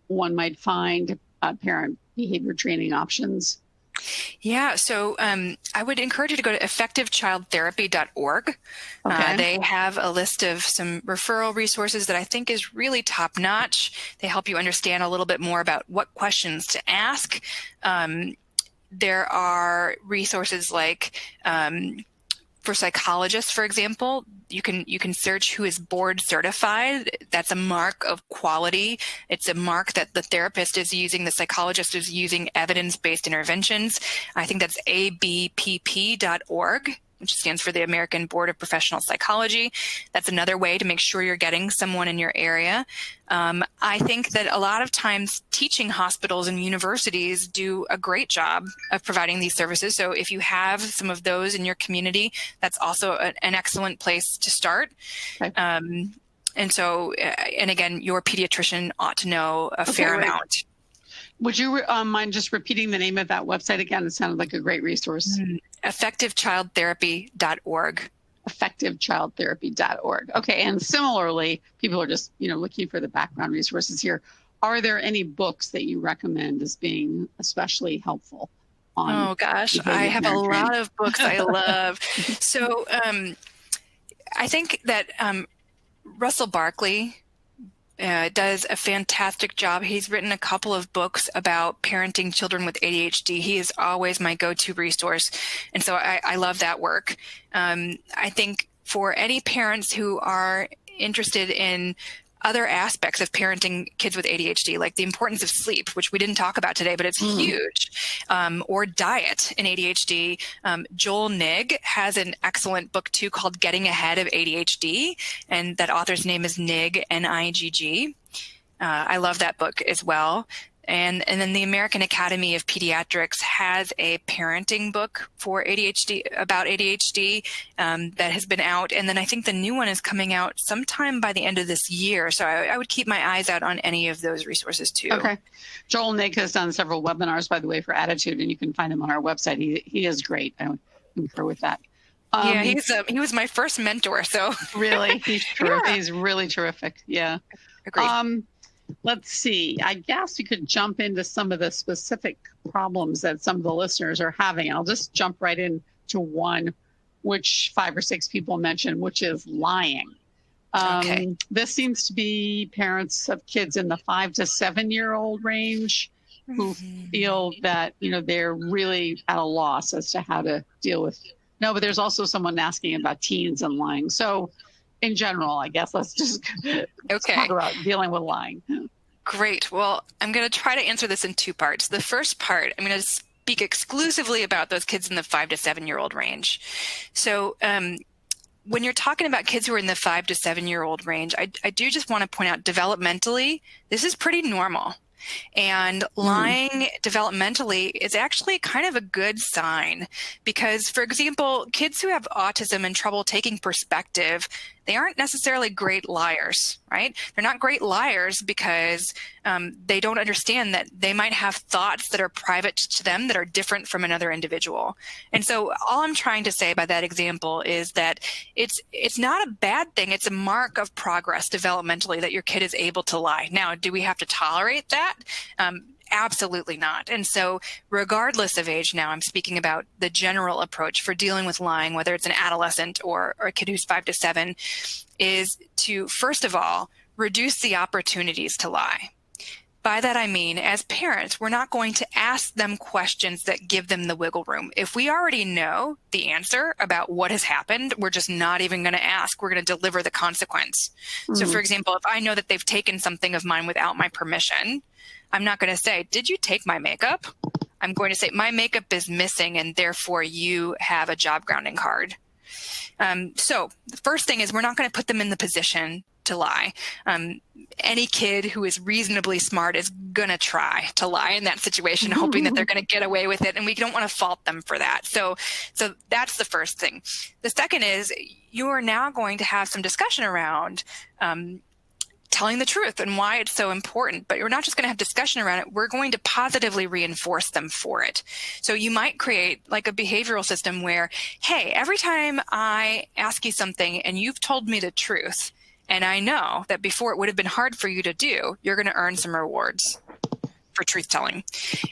one might find parent behavior training options? Yeah, so I would encourage you to go to effectivechildtherapy.org. Okay. They have a list of some referral resources that I think is really top-notch. They help you understand a little bit more about what questions to ask. There are resources like for psychologists, for example, you can search who is board certified. That's a mark of quality. It's a mark that the therapist is using, the psychologist is using evidence-based interventions. I think that's abpp.org, which stands for the American Board of Professional Psychology. That's another way to make sure you're getting someone in your area. I think that a lot of times teaching hospitals and universities do a great job of providing these services. So if you have some of those in your community, that's also an excellent place to start. Okay. And again, your pediatrician ought to know a fair amount. Would you mind just repeating the name of that website again? It sounded like a great resource. Effectivechildtherapy.org. Effectivechildtherapy.org. Okay. And similarly, people are just, looking for the background resources here. Are there any books that you recommend as being especially helpful? Oh gosh, I have a lot of books I love. So I think that Russell Barkley does a fantastic job. He's written a couple of books about parenting children with ADHD. He is always my go-to resource. And so I love that work. I think for any parents who are interested in other aspects of parenting kids with ADHD, like the importance of sleep, which we didn't talk about today, but it's huge, or diet in ADHD. Joel Nigg has an excellent book too called Getting Ahead of ADHD, and that author's name is Nigg, N-I-G-G. I love that book as well. And then the American Academy of Pediatrics has a parenting book for ADHD, about ADHD, that has been out. And then I think the new one is coming out sometime by the end of this year. So I would keep my eyes out on any of those resources too. Okay. Joel Nigg has done several webinars, by the way, for Attitude, and you can find him on our website. He is great. I would concur with that. Yeah, he was my first mentor. So really, he's terrific. Yeah. He's really terrific. Yeah. Agreed. Let's see. I guess we could jump into some of the specific problems that some of the listeners are having. I'll just jump right into one, which 5 or 6 people mentioned, which is lying. Okay. This seems to be parents of kids in the 5 to 7-year-old range who feel that, they're really at a loss as to how to deal with. No, but there's also someone asking about teens and lying. So in general, I guess let's just talk about dealing with lying. Great. Well, I'm going to try to answer this in 2 parts. The first part, I'm going to speak exclusively about those kids in the 5 to 7-year-old range. So when you're talking about kids who are in the 5 to 7-year-old range, I do just want to point out developmentally, this is pretty normal. And lying developmentally is actually kind of a good sign because, for example, kids who have autism and trouble taking perspective, they aren't necessarily great liars, right? They're not great liars because they don't understand that they might have thoughts that are private to them that are different from another individual. And so all I'm trying to say by that example is that it's not a bad thing. It's a mark of progress developmentally that your kid is able to lie. Now, do we have to tolerate that? Absolutely not. And so regardless of age now, I'm speaking about the general approach for dealing with lying, whether it's an adolescent or a kid who's 5 to 7, is to, first of all, reduce the opportunities to lie. By that, I mean, as parents, we're not going to ask them questions that give them the wiggle room. If we already know the answer about what has happened, we're just not even going to ask. We're going to deliver the consequence. So, for example, if I know that they've taken something of mine without my permission, I'm not going to say, did you take my makeup? I'm going to say, my makeup is missing and therefore you have a job grounding card. So the first thing is we're not going to put them in the position to lie. Any kid who is reasonably smart is going to try to lie in that situation, hoping that they're going to get away with it. And we don't want to fault them for that. So that's the first thing. The second is you are now going to have some discussion around telling the truth and why it's so important. But we're not just going to have discussion around it. We're going to positively reinforce them for it. So you might create like a behavioral system where, hey, every time I ask you something and you've told me the truth, and I know that before it would have been hard for you to do, you're going to earn some rewards for truth telling.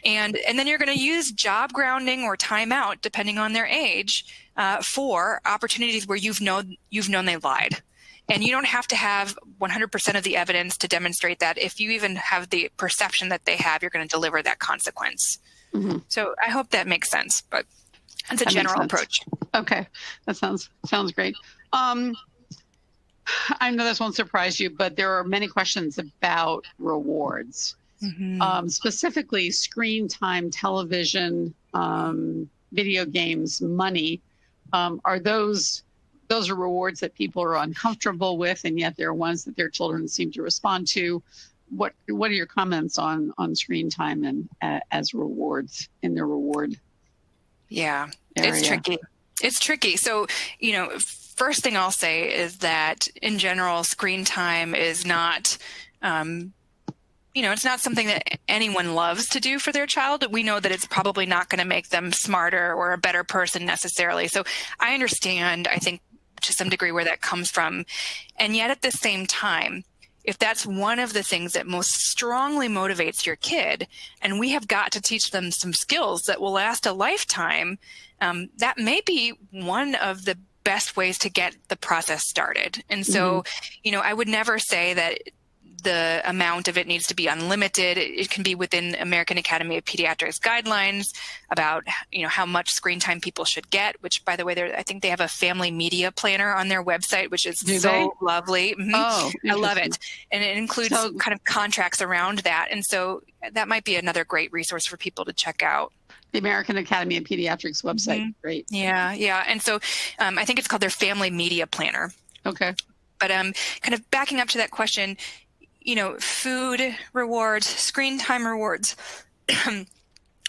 And then you're going to use job grounding or timeout, depending on their age, for opportunities where you've known they lied. And you don't have to have 100% of the evidence to demonstrate that. If you even have the perception that they have, you're going to deliver that consequence. So I hope that makes sense, but that's a general approach. Okay. That sounds great. I know this won't surprise you, but there are many questions about rewards, specifically screen time, television, video games, money. Are those are rewards that people are uncomfortable with, and yet they're ones that their children seem to respond to. What are your comments on screen time and as rewards in their reward? Yeah, area? It's tricky. It's tricky. So, first thing I'll say is that in general, screen time is not, it's not something that anyone loves to do for their child. We know that it's probably not going to make them smarter or a better person necessarily. So I understand, I think, to some degree where that comes from. And yet at the same time, if that's one of the things that most strongly motivates your kid, and we have got to teach them some skills that will last a lifetime, that may be one of the best ways to get the process started. And so, I would never say that the amount of it needs to be unlimited. It can be within American Academy of Pediatrics guidelines about, how much screen time people should get, which, by the way, I think they have a family media planner on their website, which is lovely. Oh, I love it. And it includes kind of contracts around that. And so that might be another great resource for people to check out. The American Academy of Pediatrics website. Great. Yeah. And so I think it's called their family media planner. Okay. But kind of backing up to that question, food rewards, screen time rewards,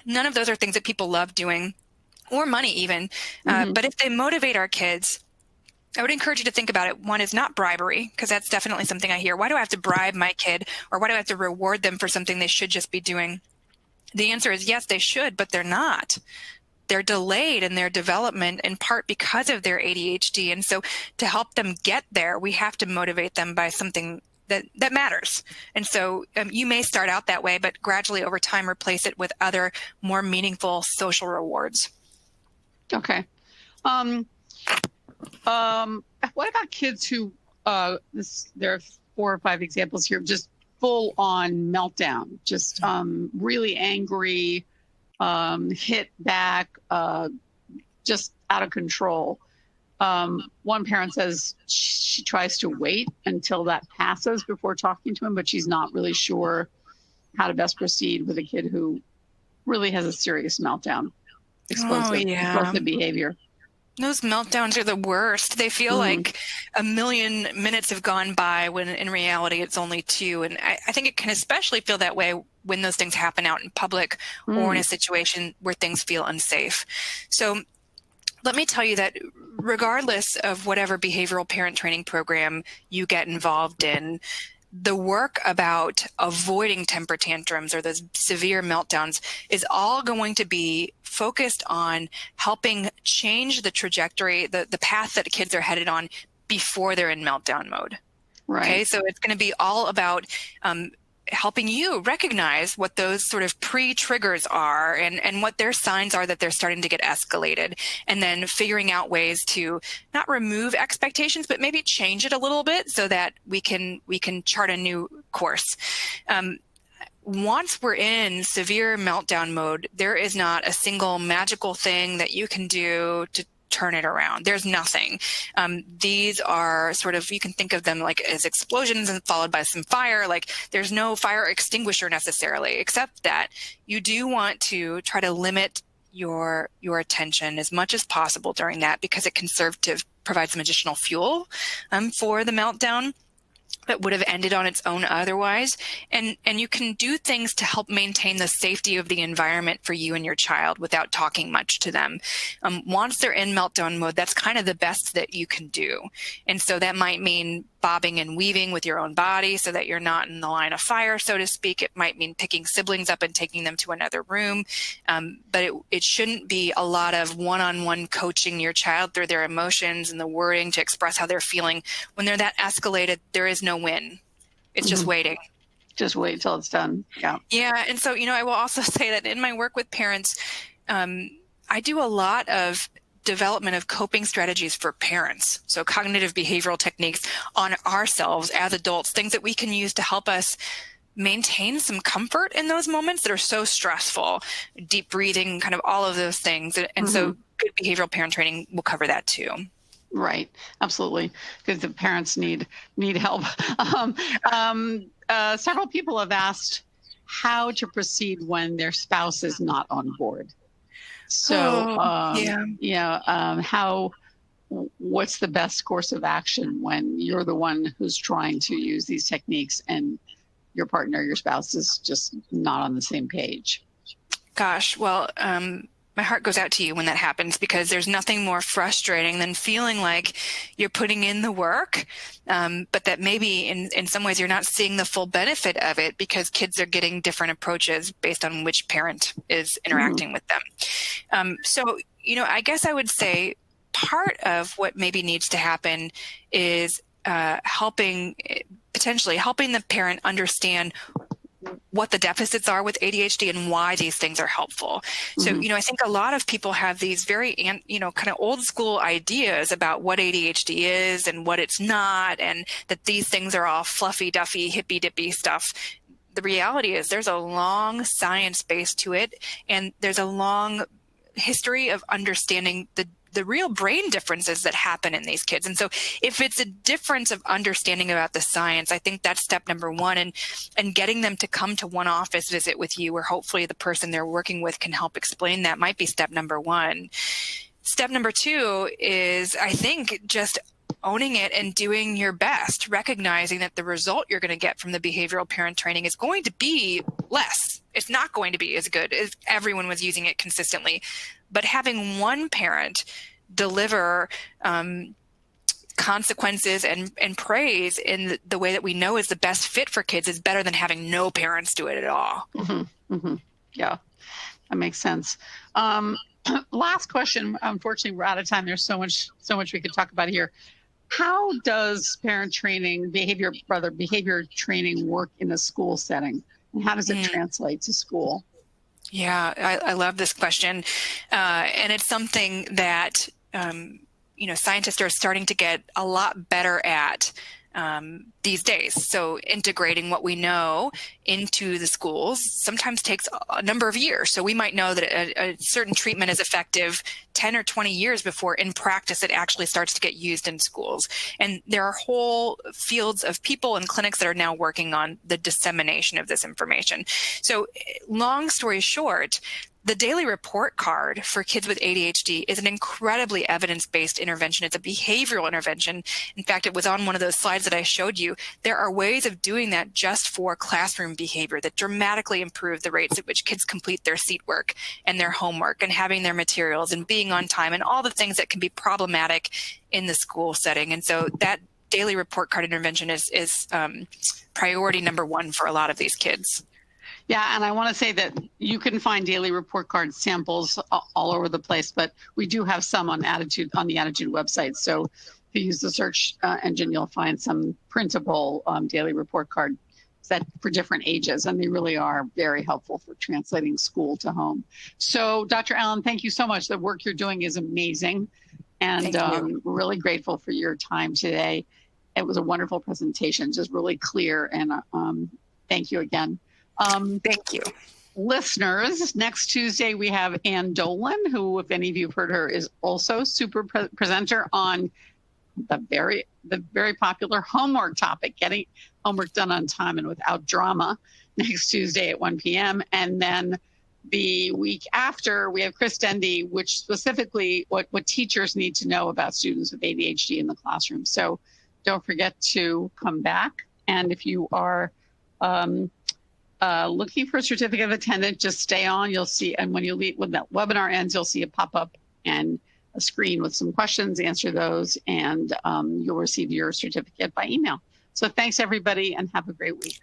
none of those are things that people love doing, or money even. But if they motivate our kids, I would encourage you to think about it. One is not bribery, because that's definitely something I hear. Why do I have to bribe my kid, or why do I have to reward them for something they should just be doing? The answer is yes, they should, but they're not. They're delayed in their development in part because of their ADHD. And so to help them get there, we have to motivate them by something that matters. And so you may start out that way, but gradually over time replace it with other more meaningful social rewards. Okay. What about kids who, there are 4 or 5 examples here, just full on meltdown, just really angry, hit back, just out of control. One parent says she tries to wait until that passes before talking to him, but she's not really sure how to best proceed with a kid who really has a serious meltdown, explosive behavior. Those meltdowns are the worst. They feel like a million minutes have gone by when in reality it's only 2. And I think it can especially feel that way when those things happen out in public or in a situation where things feel unsafe. So Let me tell you that regardless of whatever behavioral parent training program you get involved in, the work about avoiding temper tantrums or those severe meltdowns is all going to be focused on helping change the trajectory, the path that kids are headed on before they're in meltdown mode. Right. Okay, so it's going to be all about helping you recognize what those sort of pre-triggers are and what their signs are that they're starting to get escalated, and then figuring out ways to not remove expectations, but maybe change it a little bit so that we can chart a new course. Once we're in severe meltdown mode, there is not a single magical thing that you can do to turn it around. There's nothing. These are sort of, you can think of them like as explosions and followed by some fire. Like there's no fire extinguisher necessarily, except that you do want to try to limit your attention as much as possible during that, because it can serve to provide some additional fuel for the meltdown that would have ended on its own otherwise. And you can do things to help maintain the safety of the environment for you and your child without talking much to them. Once they're in meltdown mode, that's kind of the best that you can do. And so that might mean bobbing and weaving with your own body so that you're not in the line of fire, so to speak. It might mean picking siblings up and taking them to another room. But it shouldn't be a lot of one-on-one coaching your child through their emotions and the wording to express how they're feeling. When they're that escalated, there is no win. It's just waiting. Just wait till it's done. Yeah. Yeah. And so, I will also say that in my work with parents, I do a lot of development of coping strategies for parents. So cognitive behavioral techniques on ourselves as adults, things that we can use to help us maintain some comfort in those moments that are so stressful, deep breathing, kind of all of those things. And so good behavioral parent training will cover that too. Right. Absolutely. Because the parents need help. Several people have asked how to proceed when their spouse is not on board. So, what's the best course of action when you're the one who's trying to use these techniques and your partner, your spouse is just not on the same page? Gosh, well, my heart goes out to you when that happens, because there's nothing more frustrating than feeling like you're putting in the work, but that maybe in some ways you're not seeing the full benefit of it because kids are getting different approaches based on which parent is interacting with them. So, I guess I would say part of what maybe needs to happen is potentially helping the parent understand what the deficits are with ADHD and why these things are helpful. So, I think a lot of people have these very, kind of old school ideas about what ADHD is and what it's not, and that these things are all fluffy, duffy, hippy dippy stuff. The reality is there's a long science base to it, and there's a long history of understanding the real brain differences that happen in these kids. And so if it's a difference of understanding about the science, I think that's step number one. And getting them to come to one office visit with you, where hopefully the person they're working with can help explain that, might be step number one. Step number two is, I think, just owning it and doing your best, recognizing that the result you're going to get from the behavioral parent training is going to be less. It's not going to be as good as everyone was using it consistently. But having one parent deliver consequences and praise in the way that we know is the best fit for kids is better than having no parents do it at all. Yeah, that makes sense. Last question. Unfortunately, we're out of time. There's so much we could talk about here. How does parent training, behavior training work in a school setting? And how does it translate to school? Yeah, I love this question. And it's something that, scientists are starting to get a lot better at these days. So integrating what we know into the schools sometimes takes a number of years. So we might know that a certain treatment is effective 10 or 20 years before in practice it actually starts to get used in schools. And there are whole fields of people and clinics that are now working on the dissemination of this information. So long story short, The daily report card for kids with ADHD is an incredibly evidence-based intervention. It's a behavioral intervention. In fact, it was on one of those slides that I showed you. There are ways of doing that just for classroom behavior that dramatically improve the rates at which kids complete their seat work and their homework and having their materials and being on time and all the things that can be problematic in the school setting. And so that daily report card intervention is priority number one for a lot of these kids. Yeah, and I want to say that you can find daily report card samples all over the place, but we do have some on the Attitude website. So if you use the search engine, you'll find some printable daily report card set for different ages, and they really are very helpful for translating school to home. So, Dr. Allan, thank you so much. The work you're doing is amazing, and we're really grateful for your time today. It was a wonderful presentation, just really clear, and thank you again. Thank you. Listeners, next Tuesday we have Ann Dolan, who, if any of you have heard her, is also super presenter on the very popular homework topic, getting homework done on time and without drama, next Tuesday at 1 p.m. And then the week after, we have Chris Dendy, which specifically what teachers need to know about students with ADHD in the classroom. So don't forget to come back. And if you are looking for a certificate of attendance, just stay on. You'll see, and when that webinar ends, you'll see a pop-up and a screen with some questions. Answer those, and you'll receive your certificate by email. So thanks, everybody, and have a great week.